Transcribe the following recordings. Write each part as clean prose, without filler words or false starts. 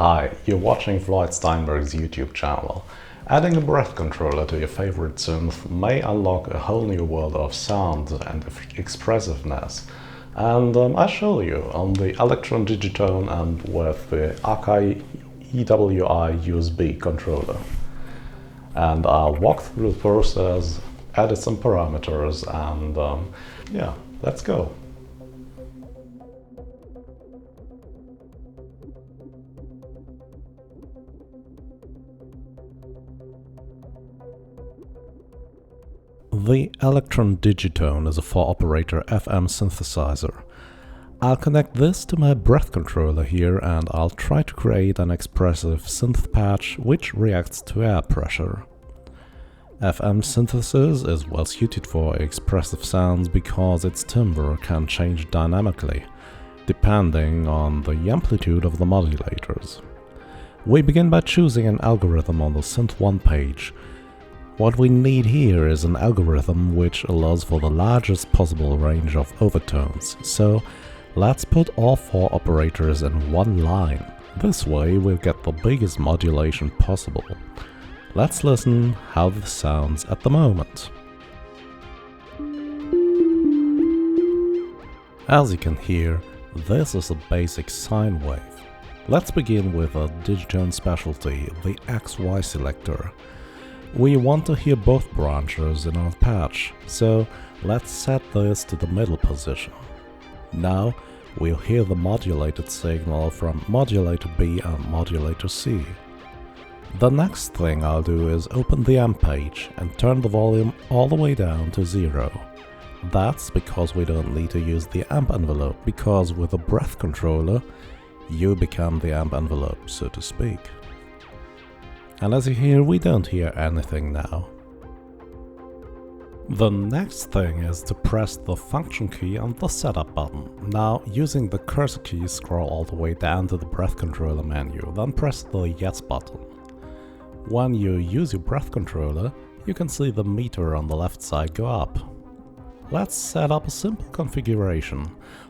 Hi, you're watching Floyd Steinberg's YouTube channel. Adding a breath controller to your favorite synth may unlock a whole new world of sound and expressiveness. And I show you on the Elektron Digitone and with the AKAI EWI USB controller. And I'll walk through the process, added some parameters, and yeah, let's go. The Elektron Digitone is a 4-operator FM synthesizer. I'll connect this to my breath controller here and I'll try to create an expressive synth patch which reacts to air pressure. FM synthesis is well suited for expressive sounds because its timbre can change dynamically, depending on the amplitude of the modulators. We begin by choosing an algorithm on the Synth1 page. What we need here is an algorithm which allows for the largest possible range of overtones, so let's put all 4 operators in one line. This way we'll get the biggest modulation possible. Let's listen how this sounds at the moment. As you can hear, this is a basic sine wave. Let's begin with a Digitone specialty, the XY selector. We want to hear both branches in our patch, so let's set this to the middle position. Now we'll hear the modulated signal from modulator B and modulator C. The next thing I'll do is open the amp page and turn the volume all the way down to 0. That's because we don't need to use the amp envelope, because with a breath controller you become the amp envelope, so to speak. And as you hear, we don't hear anything now. The next thing is to press the function key and the setup button. Now, using the cursor key, scroll all the way down to the breath controller menu, then press the yes button. When you use your breath controller, you can see the meter on the left side go up. Let's set up a simple configuration.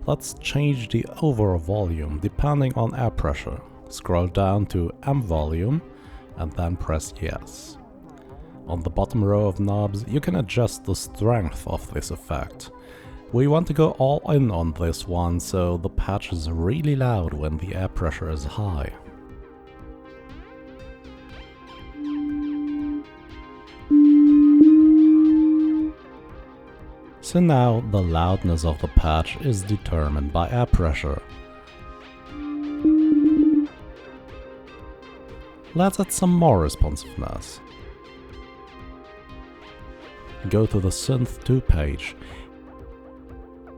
Let's change the overall volume depending on air pressure. Scroll down to amp volume and then press yes. On the bottom row of knobs you can adjust the strength of this effect. We want to go all in on this one, so the patch is really loud when the air pressure is high. So now the loudness of the patch is determined by air pressure. Let's add some more responsiveness. Go to the Synth2 page.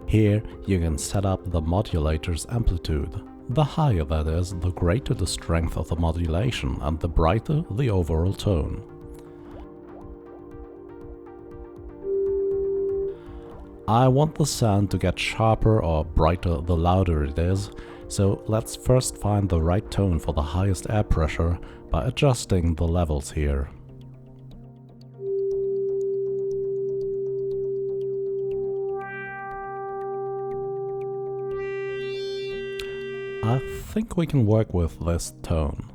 Here you can set up the modulator's amplitude. The higher that is, the greater the strength of the modulation and the brighter the overall tone. I want the sound to get sharper or brighter the louder it is, so let's first find the right tone for the highest air pressure by adjusting the levels here. I think we can work with this tone.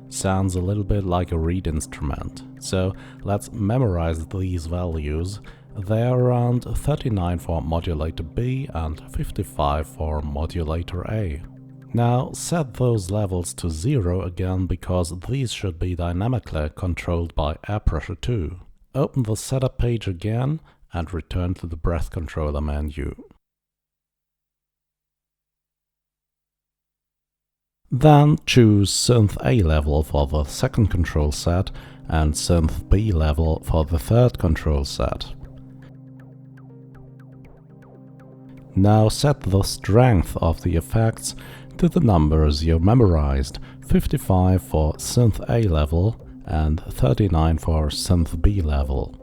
Sounds a little bit like a reed instrument, so let's memorize these values. They're around 39 for modulator B and 55 for modulator A. Now set those levels to 0 again, because these should be dynamically controlled by air pressure too. Open the setup page again and return to the breath controller menu. Then choose Synth A level for the second control set and Synth B level for the third control set. Now set the strength of the effects to the numbers you memorized, 55 for Synth A level and 39 for Synth B level.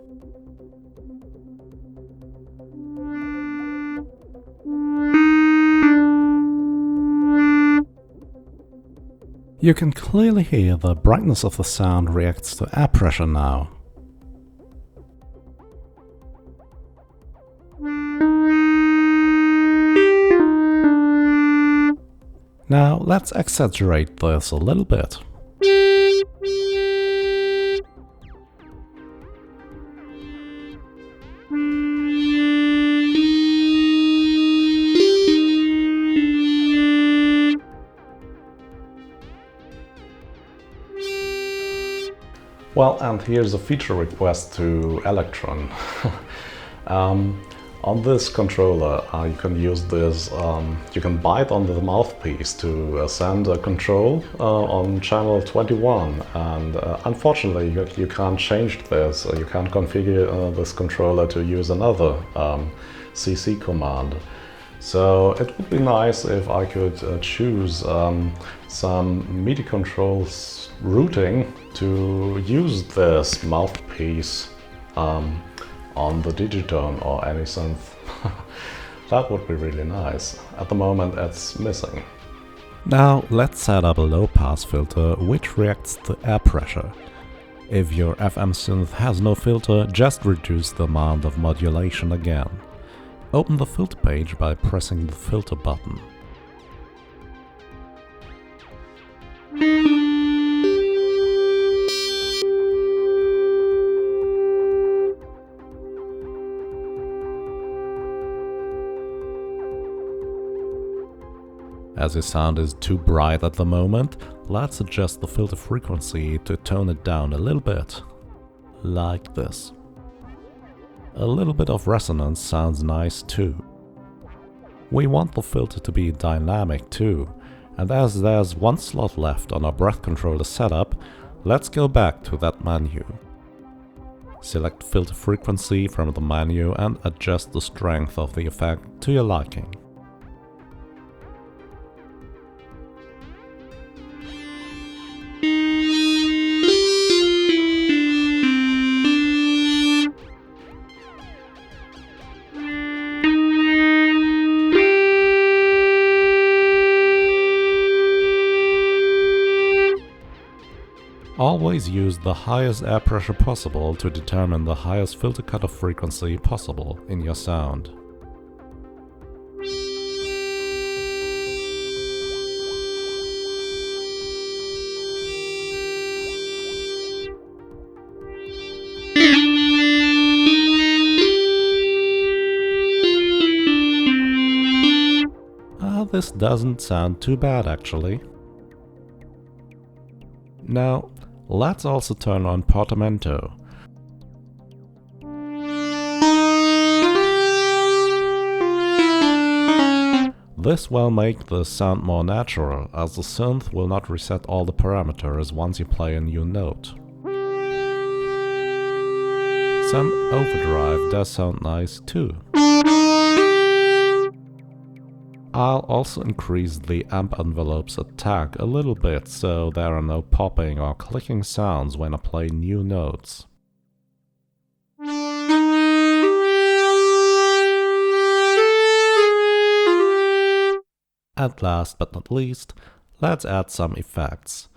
You can clearly hear the brightness of the sound reacts to air pressure now. Now let's exaggerate this a little bit. Well, and here's a feature request to Elektron. On this controller, you can use this, you can bite on the mouthpiece to send a control on channel 21, and unfortunately you can't change this, you can't configure this controller to use another CC command. So it would be nice if I could choose some MIDI controls routing to use this mouthpiece on the Digitone or any synth. That would be really nice. At the moment it's missing. Now let's set up a low-pass filter which reacts to air pressure. If your FM synth has no filter, just reduce the amount of modulation again. Open the filter page by pressing the filter button. As your sound is too bright at the moment, let's adjust the filter frequency to tone it down a little bit. Like this. A little bit of resonance sounds nice too. We want the filter to be dynamic too, and as there's one slot left on our breath controller setup, let's go back to that menu. Select filter frequency from the menu and adjust the strength of the effect to your liking. Always use the highest air pressure possible to determine the highest filter cutoff frequency possible in your sound. This doesn't sound too bad actually. Now, let's also turn on portamento. This will make the sound more natural, as the synth will not reset all the parameters once you play a new note. Some overdrive does sound nice too. I'll also increase the amp envelope's attack a little bit so there are no popping or clicking sounds when I play new notes. And last but not least, let's add some effects.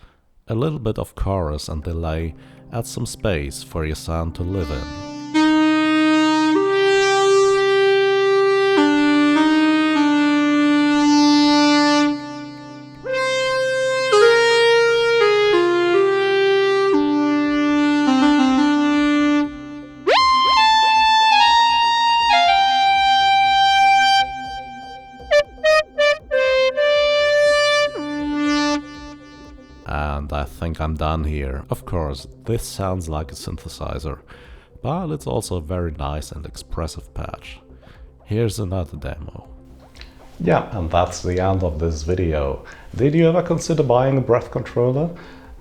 A little bit of chorus and delay adds some space for your sound to live in. And I think I'm done here. Of course, this sounds like a synthesizer, but it's also a very nice and expressive patch. Here's another demo. Yeah, and that's the end of this video. Did you ever consider buying a breath controller?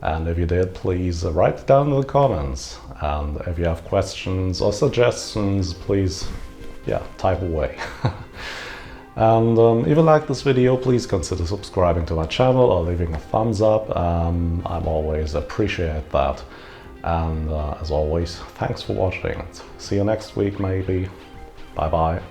And if you did, please write it down in the comments. And if you have questions or suggestions, please, type away. And if you like this video, please consider subscribing to my channel or leaving a thumbs up. I'm always appreciate that. And as always, thanks for watching. See you next week maybe. Bye bye.